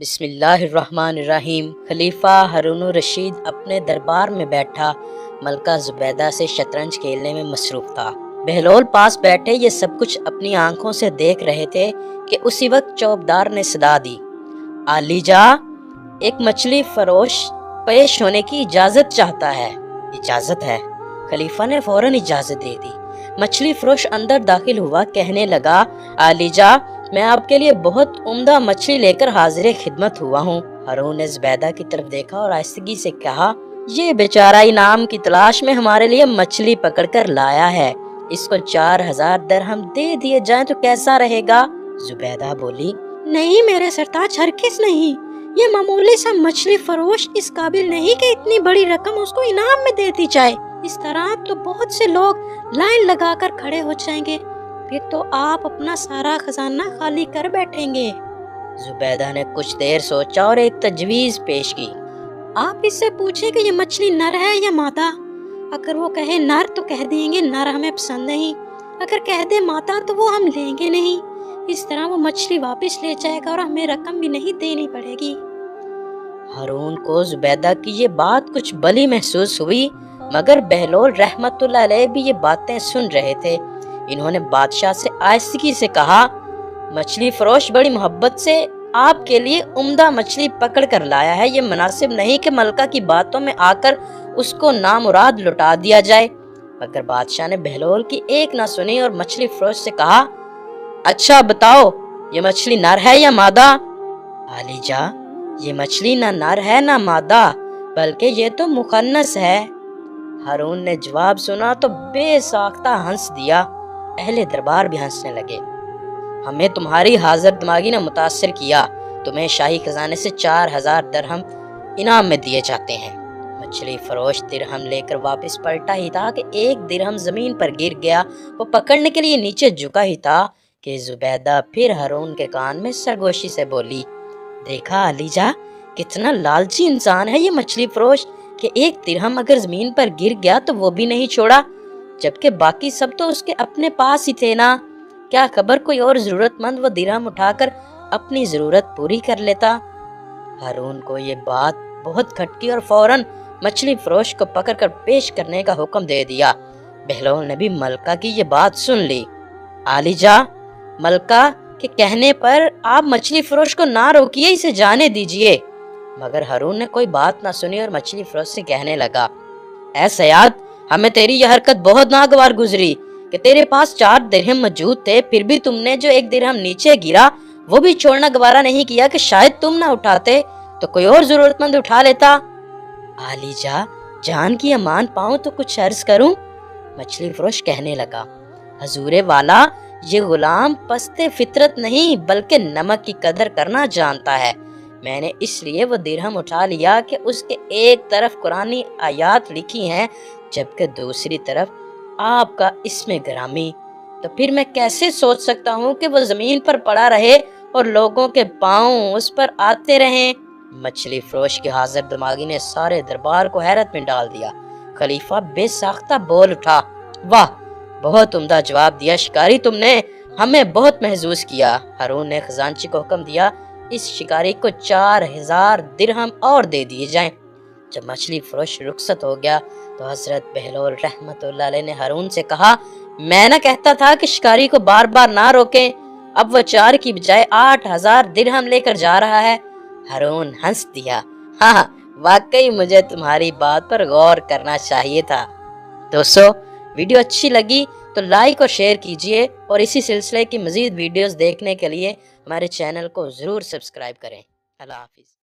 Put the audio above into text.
بسم اللہ الرحمن الرحیم۔ خلیفہ ہارون الرشید اپنے دربار میں بیٹھا ملکہ زبیدہ سے شطرنج کھیلنے میں مصروف تھا۔ بہلول پاس بیٹھے یہ سب کچھ اپنی آنکھوں سے دیکھ رہے تھے کہ اسی وقت چوبدار نے صدا دی، عالی جا، ایک مچھلی فروش پیش ہونے کی اجازت چاہتا ہے۔ اجازت ہے؟ خلیفہ نے فوراً اجازت دے دی۔ مچھلی فروش اندر داخل ہوا، کہنے لگا، عالی جا، میں آپ کے لیے بہت عمدہ مچھلی لے کر حاضر خدمت ہوا ہوں۔ ہارون نے زبیدہ کی طرف دیکھا اور آہستگی سے کہا، یہ بیچارہ انعام کی تلاش میں ہمارے لیے مچھلی پکڑ کر لایا ہے، اس کو 4000 درہم دے دیے جائیں تو کیسا رہے گا؟ زبیدہ بولی، نہیں میرے سرتاج، ہرگز نہیں، یہ معمولی سا مچھلی فروش اس قابل نہیں کہ اتنی بڑی رقم اس کو انعام میں دے دی جائے۔ اس طرح تو بہت سے لوگ لائن لگا کر کھڑے ہو جائیں گے، پھر تو آپ اپنا سارا خزانہ خالی کر بیٹھیں گے۔ زبیدہ نے کچھ دیر سوچا اور ایک تجویز پیش کی، آپ اس سے پوچھیں کہ یہ مچھلی نر ہے یا مادہ؟ اگر وہ کہے نر تو کہہ دیں گے نر ہمیں پسند نہیں، اگر کہہ دے مادہ تو وہ ہم لیں گے نہیں۔ اس طرح وہ مچھلی واپس لے جائے گا اور ہمیں رقم بھی نہیں دینی پڑے گی۔ ہارون کو زبیدہ کی یہ بات کچھ بلی محسوس ہوئی، مگر بہلول رحمت اللہ علیہ بھی یہ باتیں سن رہے تھے۔ انہوں نے بادشاہ سے آہستگی سے کہا، مچھلی فروش بڑی محبت سے آپ کے لیے عمدہ مچھلی پکڑ کر لایا ہے، یہ مناسب نہیں کہ ملکہ کی باتوں میں آ کر اس کو نامراد لٹا دیا جائے۔ مگر بادشاہ نے بہلول کی ایک نہ سنی اور مچھلی فروش سے کہا، اچھا بتاؤ، یہ مچھلی نر ہے یا مادہ؟ عالی جا، یہ مچھلی نہ نر ہے نہ مادہ، بلکہ یہ تو مخنث ہے۔ ہارون نے جواب سنا تو بے ساختہ ہنس دیا۔ اہل دربار بھی ہنسنے لگے۔ ہمیں تمہاری حاضر دماغی نے متاثر کیا، تمہیں شاہی خزانے سے 4000 درہم انعام میں دیے جاتے ہیں۔ مچھلی فروش درہم لے کر واپس پلٹا ہی تھا کہ ایک درہم زمین پر گر گیا۔ وہ پکڑنے کے لیے نیچے جھکا ہی تھا کہ زبیدہ پھر ہارون کے کان میں سرگوشی سے بولی، دیکھا علی جا، کتنا لالچی انسان ہے یہ مچھلی فروش کہ ایک درہم اگر زمین پر گر گیا تو وہ بھی نہیں چھوڑا، جبکہ باقی سب تو اس کے اپنے پاس ہی تھے نا۔ کیا خبر کوئی اور ضرورت مند وہ درہم اٹھا کر اپنی ضرورت پوری کر لیتا۔ ہارون کو یہ بات بہت کھٹکی اور فوراً مچھلی فروش کو پکڑ کر پیش کرنے کا حکم دے دیا۔ بہلول نے بھی ملکہ کی یہ بات سن لی۔ عالی جا، ملکہ کے کہنے پر آپ مچھلی فروش کو نہ روکیے، اسے جانے دیجیے۔ مگر ہارون نے کوئی بات نہ سنی اور مچھلی فروش سے کہنے لگا، اے صیاد، ہمیں تیری یہ حرکت بہت ناگوار گزری کہ تیرے پاس 4 درہم موجود تھے، پھر بھی تم نے جو ایک درہم نیچے گرا وہ بھی چھوڑنا گوارا نہیں کیا کہ شاید تم نہ اٹھاتے تو کوئی اور ضرورت مند اٹھا لیتا۔ عالی جا، جان کی امان پاؤں تو کچھ عرض کروں؟ مچھلی فروش کہنے لگا، حضور والا، یہ غلام پست فطرت نہیں بلکہ نمک کی قدر کرنا جانتا ہے۔ میں نے اس لیے وہ درہم اٹھا لیا کہ اس کے ایک طرف قرآنی آیات لکھی ہیں جبکہ دوسری طرف آپ کا اسم گرامی، تو پھر میں کیسے سوچ سکتا ہوں کہ وہ زمین پر پڑا رہے اور لوگوں کے پاؤں اس پر آتے رہیں۔ مچھلی فروش کی حاضر دماغی نے سارے دربار کو حیرت میں ڈال دیا۔ خلیفہ بے ساختہ بول اٹھا، واہ، بہت عمدہ جواب دیا شکاری، تم نے ہمیں بہت محظوظ کیا۔ ہارون نے خزانچی کو حکم دیا، اس شکاری کو 4000 درہم اور دے دیے جائیں۔ جب مچھلی فروش رخصت ہو گیا تو حضرت بہلول رحمت اللہ علیہ نے ہارون سے کہا، میں نہ کہتا تھا کہ شکاری کو بار بار نہ روکیں، اب وہ 4 کی بجائے 8000 درہم لے کر جا رہا ہے۔ ہارون ہنس دیا، ہاں، واقعی مجھے تمہاری بات پر غور کرنا چاہیے تھا۔ دوستو، ویڈیو اچھی لگی تو لائک اور شیئر کیجئے اور اسی سلسلے کی مزید ویڈیوز دیکھنے کے لیے ہمارے چینل کو ضرور سبسکرائب کریں۔ اللہ حافظ۔